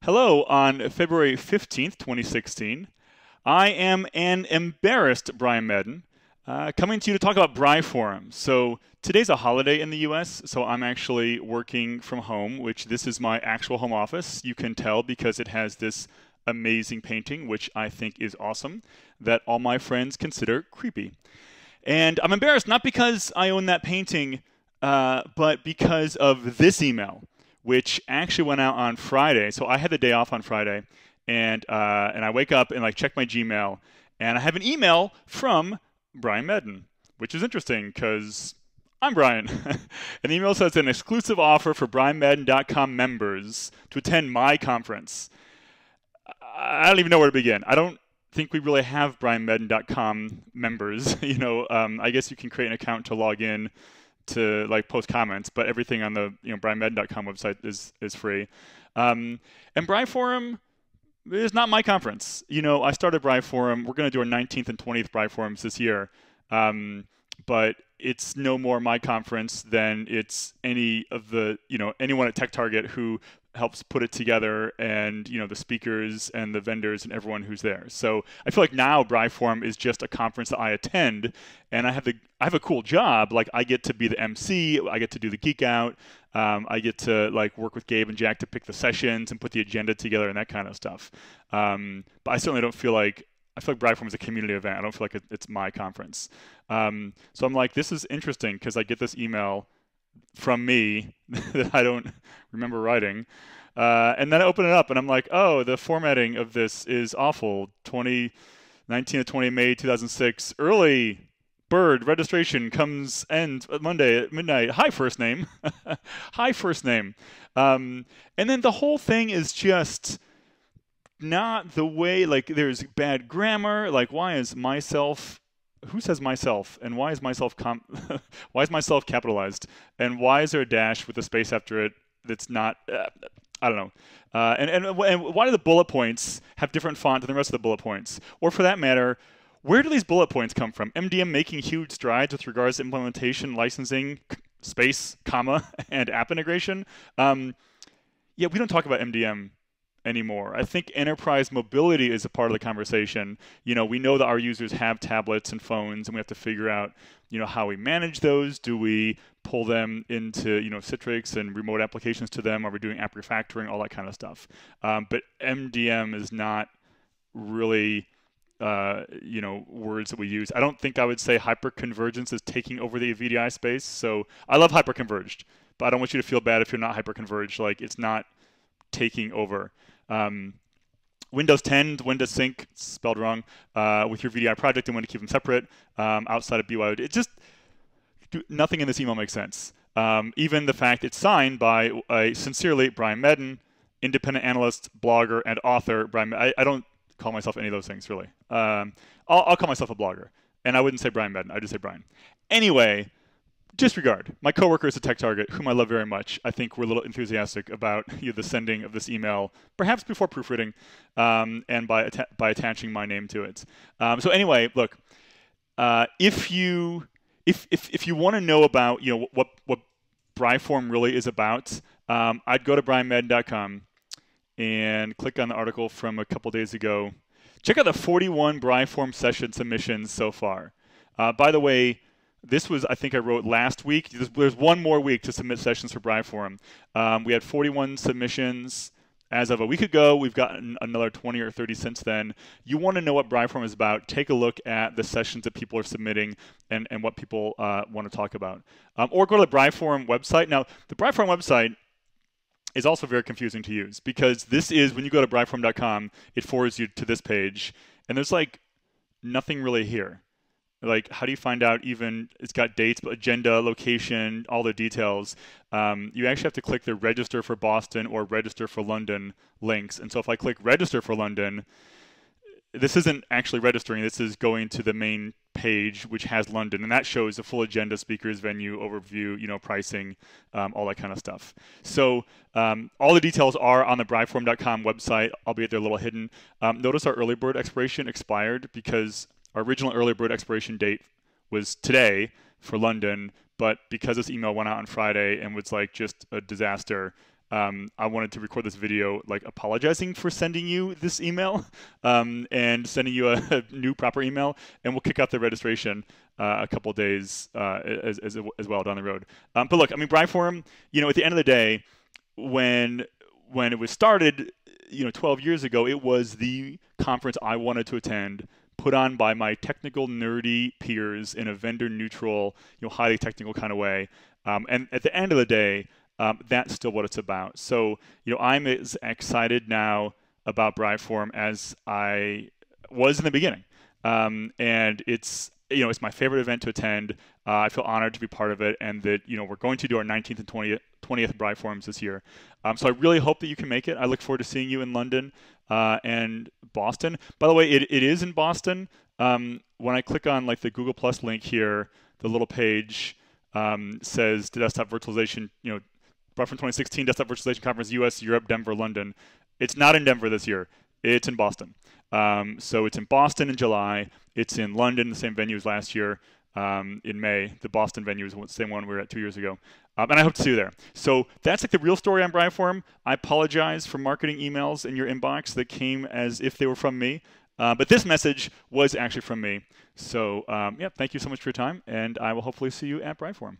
Hello, on February 15th, 2016, I am an embarrassed Brian Madden, coming to you to talk about Forum. So today's a holiday in the US, so I'm actually working from home, which this is my actual home office. You can tell because it has this amazing painting, which I think is awesome, that all my friends consider creepy. And I'm embarrassed not because I own that painting, but because of this email, which actually went out on Friday. So I had the day off on Friday, and I wake up and like check my Gmail, and I have an email from Brian Madden, which is interesting because I'm Brian. An email says an exclusive offer for BrianMadden.com members to attend my conference. I don't even know where to begin. I don't think we really have BrianMadden.com members. I guess you can create an account to log in to like post comments, but everything on the BrianMadden.com website is free. And Brian Forum is not my conference. I started Brian Forum. We're going to do our 19th and 20th Brian Forums this year, but it's no more my conference than it's any of the anyone at Tech Target who helps put it together, and the speakers and the vendors and everyone who's there. So I feel like now Brian Forum is just a conference that I attend, and I have a cool job. Like I get to be the MC, I get to do the geek out, I get to like work with Gabe and Jack to pick the sessions and put the agenda together and that kind of stuff. But I certainly don't feel like I feel like Brian Forum is a community event. I don't feel like it's my conference. So I'm like, this is interesting because I get this email from me that I don't remember writing. And then I open it up and I'm like, oh, the formatting of this is awful. 19 to 20 May 2006, early bird registration ends Monday at midnight. Hi, first name. Hi, first name. And then the whole thing is just not the way, like there's bad grammar. Like why is myself, who says myself, and why is myself why is myself capitalized, and why is there a dash with a space after it that's not I don't know, and why do the bullet points have different font than the rest of the bullet points? Or for that matter, where do these bullet points come from? MDM making huge strides with regards to implementation, licensing, space, comma, and app integration. Yeah, we don't talk about MDM anymore. I think enterprise mobility is a part of the conversation. We know that our users have tablets and phones, and we have to figure out, how we manage those. Do we pull them into, Citrix and remote applications to them? Are we doing app refactoring, all that kind of stuff? But MDM is not really, words that we use. I don't think I would say hyperconvergence is taking over the VDI space. So I love hyperconverged, but I don't want you to feel bad if you're not hyperconverged. Like it's not taking over. Windows 10, Windows Sync, spelled wrong, with your VDI project and when to keep them separate outside of BYOD. It just, nothing in this email makes sense. Even the fact it's signed by sincerely Brian Madden, independent analyst, blogger, and author. I don't call myself any of those things, really. I'll call myself a blogger, and I wouldn't say Brian Madden. I just say Brian. Anyway, disregard. My coworker is a Tech Target, whom I love very much. I think we're a little enthusiastic about the sending of this email, perhaps before proofreading, and by attaching my name to it. So anyway, look, if you want to know about what Briform really is about, I'd go to BrianMadden.com and click on the article from a couple days ago. Check out the 41 Briform session submissions so far. By the way, this was, I think I wrote last week. There's one more week to submit sessions for Briforum. We had 41 submissions as of a week ago. We've gotten another 20 or 30 since then. You want to know what Briforum is about, take a look at the sessions that people are submitting and what people want to talk about. Or go to the Briforum website. Now, the Briforum website is also very confusing to use because this is, when you go to briforum.com, it forwards you to this page, and there's like nothing really here. Like, how do you find out even, it's got dates, agenda, location, all the details. You actually have to click the register for Boston or register for London links. And so if I click register for London, this isn't actually registering. This is going to the main page, which has London. And that shows the full agenda, speakers, venue, overview, pricing, all that kind of stuff. So all the details are on the briforum.com website, albeit they're a little hidden. Notice our early bird expiration expired because our original early bird expiration date was today for London, but because this email went out on Friday and was like just a disaster, I wanted to record this video like apologizing for sending you this email and sending you a new proper email, and we'll kick off the registration a couple days as well down the road. But look, I mean, Briforum, at the end of the day, when it was started, 12 years ago, it was the conference I wanted to attend, put on by my technical, nerdy peers in a vendor-neutral, highly technical kind of way. And at the end of the day, that's still what it's about. So, I'm as excited now about Briforum as I was in the beginning. And it's my favorite event to attend. I feel honored to be part of it, and that we're going to do our 19th and 20th Briforums this year. So I really hope that you can make it. I look forward to seeing you in London and Boston. By the way, it is in Boston. When I click on like the Google Plus link here, the little page says the Desktop Virtualization, Briforum 2016 Desktop Virtualization Conference, US, Europe, Denver, London. It's not in Denver this year. It's in Boston. So it's in Boston in July. It's in London, the same venue as last year in May. The Boston venue is the same one we were at 2 years ago. And I hope to see you there. So that's like the real story on Briforum. I apologize for marketing emails in your inbox that came as if they were from me. But this message was actually from me. So yeah, thank you so much for your time, and I will hopefully see you at Briforum.